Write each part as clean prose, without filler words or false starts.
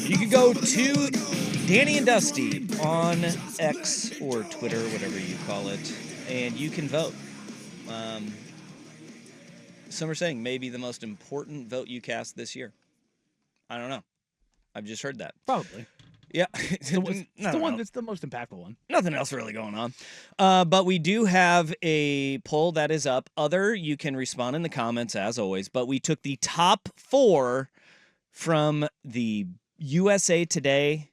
You can go to Danny and Dusty on X or Twitter, whatever you call it, and you can vote. Some are saying maybe the most important vote you cast this year. I don't know. I've just heard that. Probably. Yeah. It's the one that's the most impactful one. Nothing else really going on. But we do have a poll that is up. You can respond in the comments as always. But we took the top 4 from the USA Today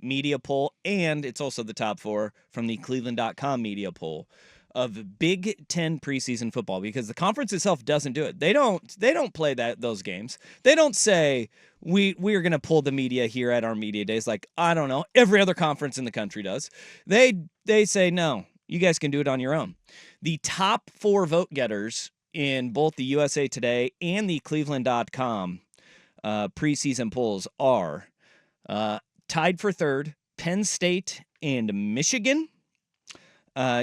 media poll, and it's also the top 4 from the Cleveland.com media poll of Big Ten preseason football, because the conference itself doesn't do it. They don't play those games. They don't say we are going to pull the media here at our media days like, I don't know, every other conference in the country does. They say, no, you guys can do it on your own. The top 4 vote getters in both the USA Today and the Cleveland.com preseason polls are tied for third, Penn State and Michigan.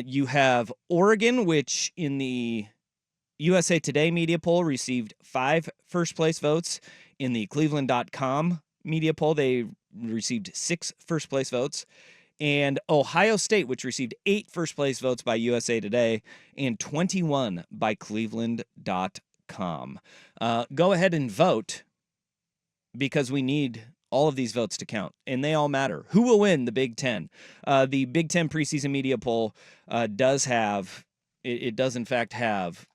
You have Oregon, which in the USA Today media poll received 5 first-place votes. In the Cleveland.com media poll, they received 6 first-place votes. And Ohio State, which received 8 first-place votes by USA Today and 21 by Cleveland.com. Go ahead and vote, because we need all of these votes to count, and they all matter. Who will win the Big Ten? The Big Ten preseason media poll does in fact have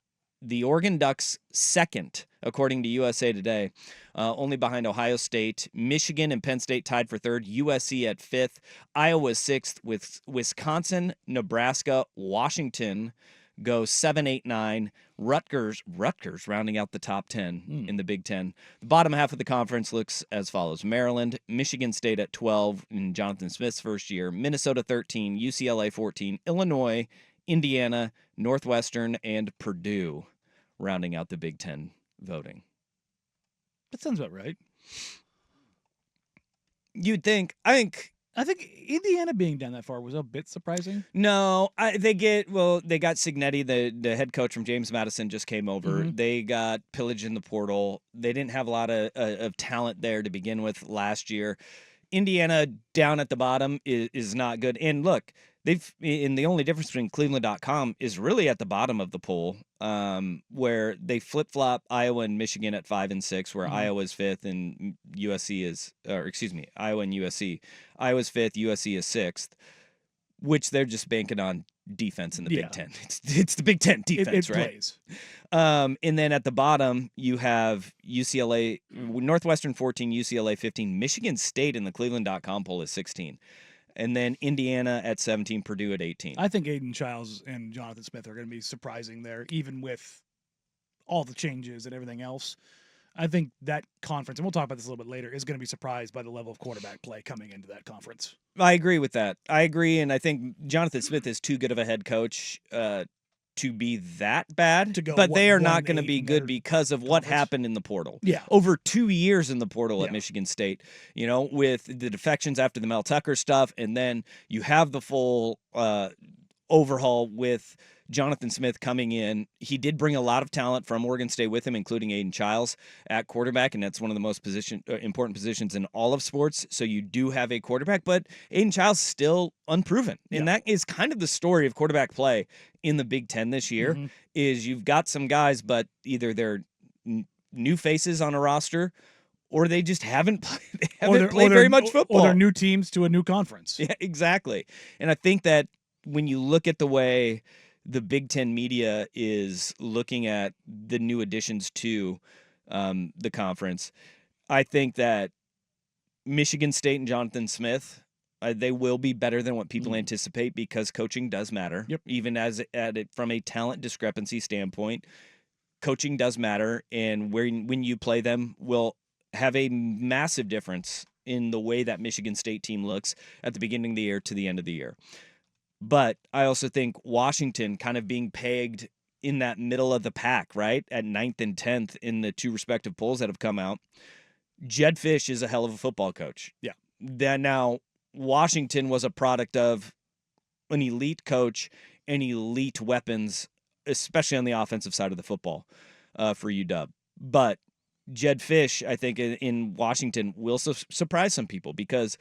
the Oregon Ducks second, according to USA Today, only behind Ohio State. Michigan and Penn State tied for third, USC at 5th, Iowa 6th, with Wisconsin, Nebraska, Washington go 7, 8, 9. Rutgers rounding out the top 10 in the Big Ten. The bottom half of the conference looks as follows: Maryland, Michigan State at 12 in Jonathan Smith's first year, Minnesota 13, UCLA 14, Illinois, Indiana, Northwestern, and Purdue rounding out the Big Ten voting. That sounds about right. You'd think. I think Indiana being down that far was a bit surprising. No, they got Cignetti, the head coach from James Madison, just came over. Mm-hmm. They got pillaged in the portal. They didn't have a lot of talent there to begin with last year. Indiana down at the bottom is not good. And look, the only difference between Cleveland.com is really at the bottom of the poll, where they flip-flop Iowa and Michigan at 5 and 6, where Iowa's 5th and Iowa and USC. Iowa's 5th, USC is 6th, which they're just banking on defense in the Big Ten. It's the Big Ten defense, right? Plays. And then at the bottom, you have UCLA, Northwestern 14, UCLA 15, Michigan State in the Cleveland.com poll is 16. And then Indiana at 17, Purdue at 18. I think Aiden Childs and Jonathan Smith are going to be surprising there, even with all the changes and everything else. I think that conference, and we'll talk about this a little bit later, is going to be surprised by the level of quarterback play coming into that conference. I agree with that. I agree, and I think Jonathan Smith is too good of a head coach to be that bad, but they are not going to be good because of what happened in the portal. Yeah. Over 2 years in the portal at Michigan State, with the defections after the Mel Tucker stuff, and then you have the full overhaul with Jonathan Smith coming in. He did bring a lot of talent from Oregon State with him, including Aiden Childs at quarterback, and that's one of the most important positions in all of sports. So you do have a quarterback, but Aiden Childs still unproven. And that is kind of the story of quarterback play in the Big Ten this year, is you've got some guys, but either they're new faces on a roster, or they just haven't played very much football. Or they're new teams to a new conference. Yeah, exactly. And I think that when you look at the way the Big Ten media is looking at the new additions to the conference, I think that Michigan State and Jonathan Smith, they will be better than what people anticipate, because coaching does matter. Yep. Even from a talent discrepancy standpoint, coaching does matter, and when you play them will have a massive difference in the way that Michigan State team looks at the beginning of the year to the end of the year. But I also think Washington kind of being pegged in that middle of the pack, right, at 9th and 10th in the 2 respective polls that have come out. Jed Fish is a hell of a football coach. Yeah. Now, Washington was a product of an elite coach and elite weapons, especially on the offensive side of the football for UW. But Jed Fish, I think, in Washington will surprise some people because,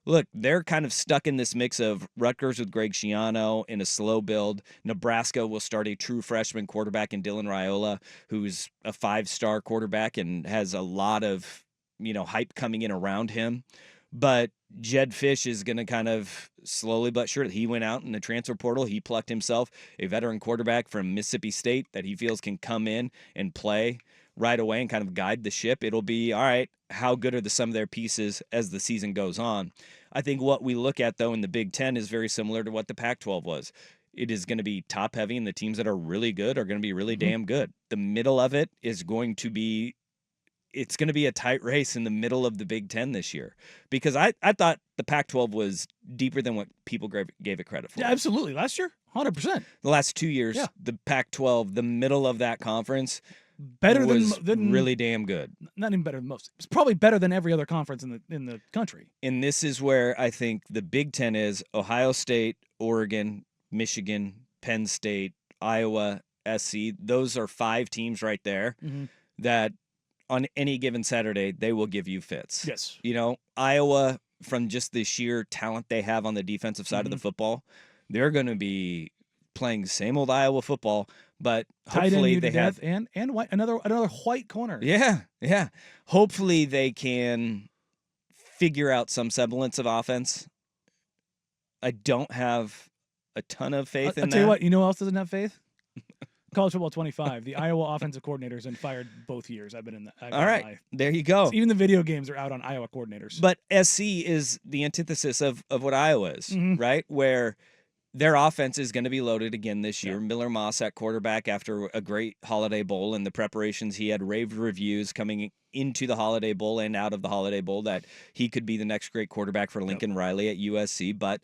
look, they're kind of stuck in this mix of Rutgers with Greg Schiano in a slow build. Nebraska will start a true freshman quarterback in Dylan Raiola, who's a 5-star quarterback and has a lot of, hype coming in around him. But Jed Fish is going to kind of slowly but surely. He went out in the transfer portal. He plucked himself a veteran quarterback from Mississippi State that he feels can come in and play right away and kind of guide the ship. It'll be, all right, how good are the sum of their pieces as the season goes on? I think what we look at, though, in the Big Ten is very similar to what the Pac-12 was. It is going to be top-heavy, and the teams that are really good are going to be really damn good. The middle of it is going to be it's going to be a tight race in the middle of the Big Ten this year because I thought the Pac-12 was deeper than what people gave it credit for. Yeah, absolutely. Last year, 100%. The last 2 years, Yeah. the Pac-12, the middle of that conference, Better was than really damn good. Not even better than most. It's probably better than every other conference in the country. And this is where I think the Big Ten is Ohio State, Oregon, Michigan, Penn State, Iowa, SC. Those are 5 teams right there that on any given Saturday, they will give you fits. Yes. Iowa, from just the sheer talent they have on the defensive side of the football, they're going to be playing same old Iowa football, but hopefully they have and white, another white corner. Yeah. Hopefully they can figure out some semblance of offense. I don't have a ton of faith in I'll that. tell you what, you know who else doesn't have faith? College Football 25. The Iowa offensive coordinators been fired both years. I've been in that. All right, there you go. Even the video games are out on Iowa coordinators. But SC is the antithesis of what Iowa is, right? Where their offense is going to be loaded again this year. Yeah. Miller Moss at quarterback after a great Holiday Bowl and the preparations. He had rave reviews coming into the Holiday Bowl and out of the Holiday Bowl that he could be the next great quarterback for Lincoln Riley at USC. But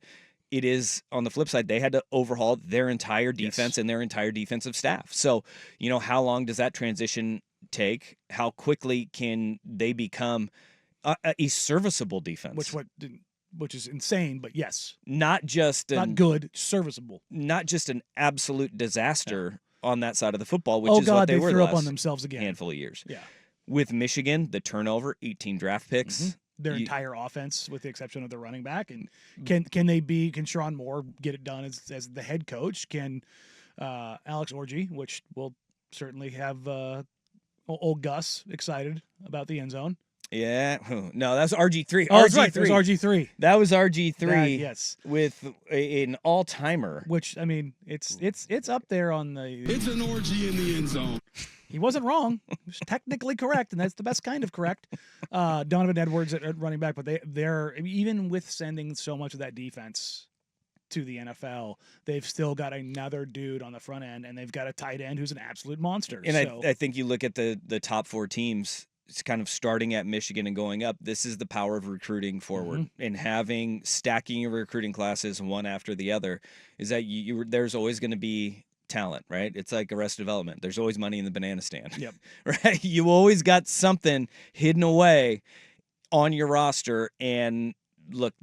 it is, on the flip side, they had to overhaul their entire defense and their entire defensive staff. So, how long does that transition take? How quickly can they become a serviceable defense? Which is insane, but yes. Not just not good, serviceable. Not just an absolute disaster on that side of the football, which is what they were threw the up last on themselves again. Handful of years. Yeah. With Michigan, the turnover, 18 draft picks. Their entire offense, with the exception of the running back, and can Sherrone Moore get it done as the head coach? Can Alex Orji, which will certainly have old Gus excited about the end zone? Yeah, no, that's RG3. Oh, that's right. There's RG3. That was RG3. Yes, with an all timer. Which, I mean, it's up there on the. It's an orgy in the end zone. He wasn't wrong. He was technically correct, and that's the best kind of correct. Donovan Edwards at running back, but they're even with sending so much of that defense to the NFL, they've still got another dude on the front end, and they've got a tight end who's an absolute monster. And I think you look at the top 4 teams. It's kind of starting at Michigan and going up. This is the power of recruiting forward and stacking your recruiting classes one after the other. Is that there's always going to be talent, right? It's like Arrested Development. There's always money in the banana stand. Yep. Right? You always got something hidden away on your roster. And look,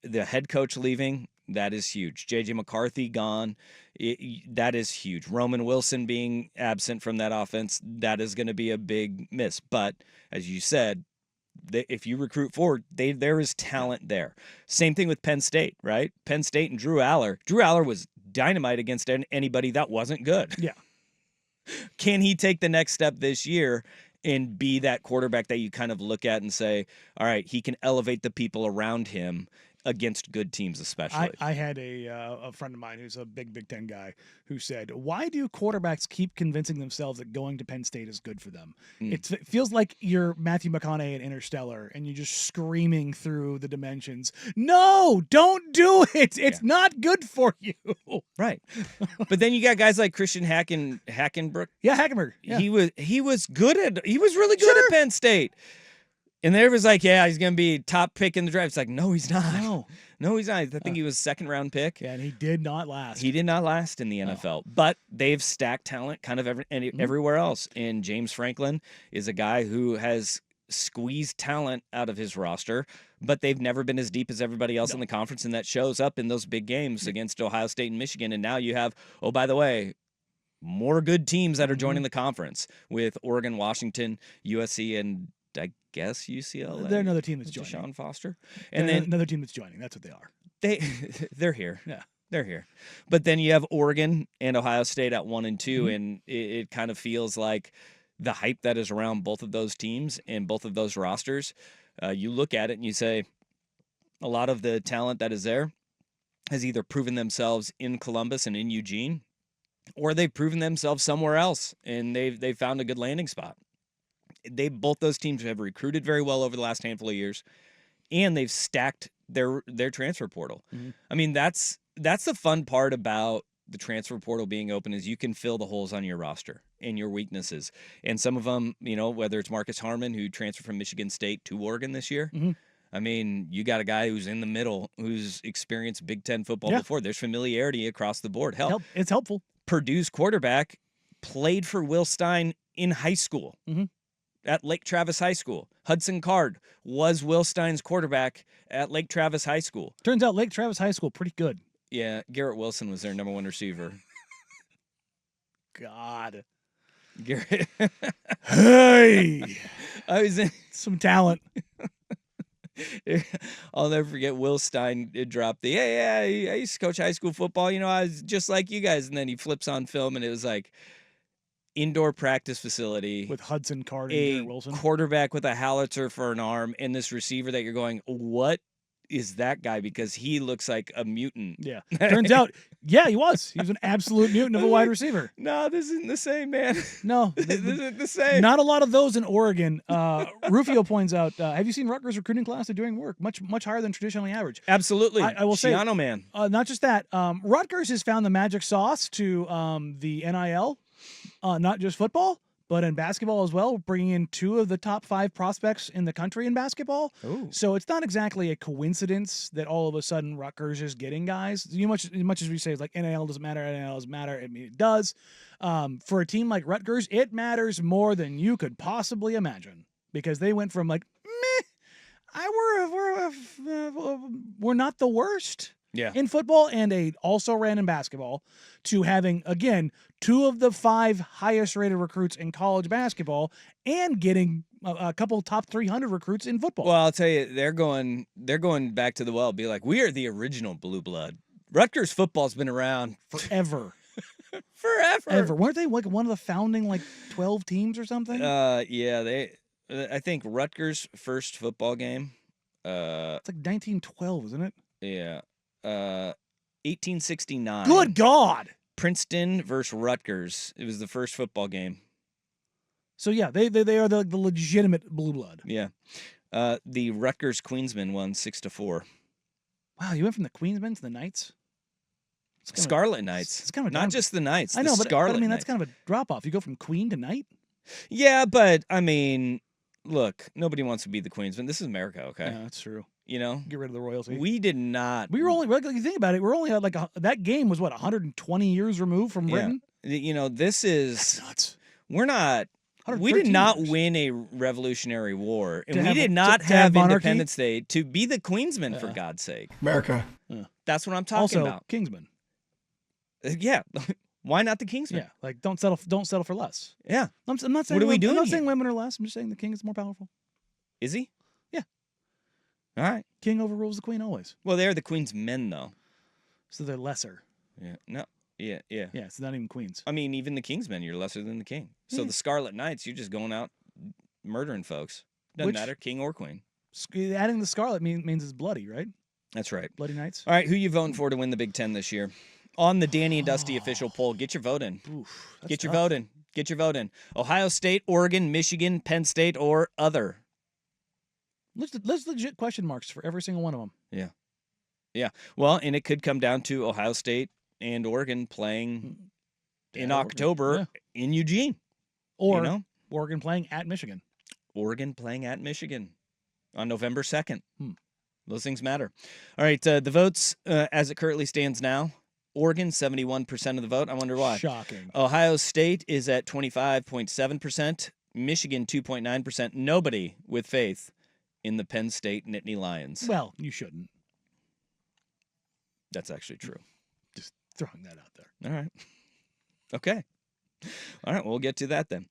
the head coach leaving, that is huge. J.J. McCarthy gone, that is huge. Roman Wilson being absent from that offense, that is going to be a big miss. But as you said, if you recruit forward, there is talent there. Same thing with Penn State, right? Penn State and Drew Aller. Drew Aller was dynamite against anybody that wasn't good. Yeah. Can he take the next step this year and be that quarterback that you kind of look at and say, all right, he can elevate the people around him against good teams, especially? I had a friend of mine who's a Big Ten guy who said, why do quarterbacks keep convincing themselves that going to Penn State is good for them? It feels like you're Matthew McConaughey in Interstellar and you're just screaming through the dimensions, no, don't do it. It's not good for you. Right. But then you got guys like Christian Hackenbrook. Yeah, Hackenberg. Yeah. He was really good at Penn State. And there was like, yeah, he's going to be top pick in the draft. It's like, no, he's not. No, he's not. I think he was second round pick. Yeah, and he did not last. He did not last in the NFL. But they've stacked talent kind of everywhere else. And James Franklin is a guy who has squeezed talent out of his roster, but they've never been as deep as everybody else in the conference. And that shows up in those big games against Ohio State and Michigan. And now you have, oh, by the way, more good teams that are joining the conference with Oregon, Washington, USC, and I guess UCLA. They're another team that's with joining. Deshaun Foster. And And then another team that's joining. That's what they are. they're here. Yeah. They're here. But then you have Oregon and Ohio State at 1 and 2, and it kind of feels like the hype that is around both of those teams and both of those rosters. You look at it and you say a lot of the talent that is there has either proven themselves in Columbus and in Eugene, or they've proven themselves somewhere else and they've found a good landing spot. Both those teams have recruited very well over the last handful of years, and they've stacked their transfer portal. I mean, that's the fun part about the transfer portal being open is you can fill the holes on your roster and your weaknesses. And some of them, whether it's Marcus Harmon, who transferred from Michigan State to Oregon this year. I mean, you got a guy who's in the middle, who's experienced Big Ten football before. There's familiarity across the board. Hell, It's helpful. Purdue's quarterback played for Will Stein in high school at Lake Travis High School. Hudson Card was Will Stein's quarterback at Lake Travis High School. Turns out Lake Travis High School, pretty good. Yeah, Garrett Wilson was their number 1 receiver. God. Garrett. Hey! I was in. Some talent. I'll never forget Will Stein dropped the, hey, I used to coach high school football. I was just like you guys. And then he flips on film, and it was like indoor practice facility With Hudson Card and a Garrett Wilson. quarterback with a howitzer for an arm, and this receiver that you're going, what is that guy? Because he looks like a mutant. Yeah. Turns out, he was. He was an absolute mutant of a wide receiver. No, this isn't the same, man. No. This isn't the same. Not a lot of those in Oregon. Rufio points out, have you seen Rutgers recruiting class? They're doing work much higher than traditionally average. Absolutely. I will say, Shiano man. Not just that. Rutgers has found the magic sauce to the NIL, not just football, but in basketball as well, bringing in 2 of the top 5 prospects in the country in basketball. Ooh. So it's not exactly a coincidence that all of a sudden Rutgers is getting guys. As much as we say, it's like NIL doesn't matter, NIL doesn't matter. I mean, it does. For a team like Rutgers, it matters more than you could possibly imagine, because they went from like, we're not the worst in football and also ran in basketball, to having, again, 2 of the 5 highest rated recruits in college basketball and getting a couple top 300 recruits in football. Well, I'll tell you, they're going back to the well, be like, we are the original blue blood. Rutgers football's been around forever. forever. Weren't they like one of the founding 12 teams or something? I think Rutgers' first football game. It's like 1912, isn't it? Yeah. 1869. Good God. Princeton versus Rutgers. It was the first football game. So yeah, they are the legitimate blue blood. Yeah. The Rutgers Queensmen won 6-4. Wow, you went from the Queensmen to the Knights? Scarlet Knights. It's kind of not just the Knights. I know, the but Scarlet I mean Knights. that's kind of a drop off. You go from Queen to Knight? Yeah, but I mean, look, nobody wants to be the Queensmen. This is America, okay? Yeah, that's true. Get rid of the royalty. We did not. We were only, you think about it, we're only that game was 120 years removed from Britain? This is. That's nuts. We're not. We did not win a Revolutionary War, and we did not have Independence Day to be the Queensmen, for God's sake. America. That's what I'm talking about. Kingsmen. Yeah. Why not the Kingsmen? Yeah, don't settle for less. Yeah. I'm not saying what are we doing I'm not here? saying women are less. I'm just saying the king is more powerful. Is he? Yeah. All right. King overrules the queen always. Well, they're the Queen's men, though. So they're lesser. Yeah. No. Yeah. Yeah. Yeah, it's not even queens. I mean, even the King's men, you're lesser than the king. So the Scarlet Knights, you're just going out murdering folks. Doesn't matter, king or queen. Adding the scarlet means it's bloody, right? That's right. Bloody Knights. All right, who you voting for to win the Big Ten this year? On the Danny and Dusty official poll, get your vote in. Get your vote in. Get your vote in. Ohio State, Oregon, Michigan, Penn State, or other. Let's legit question marks for every single one of them. Yeah. Yeah. Well, and it could come down to Ohio State and Oregon playing in October in Eugene. Or Oregon playing at Michigan. Oregon playing at Michigan on November 2nd. Those things matter. All right, the votes as it currently stands now. Oregon, 71% of the vote. I wonder why. Shocking. Ohio State is at 25.7%. Michigan, 2.9%. Nobody with faith in the Penn State Nittany Lions. Well, you shouldn't. That's actually true. Just throwing that out there. All right. Okay. All right, we'll get to that then.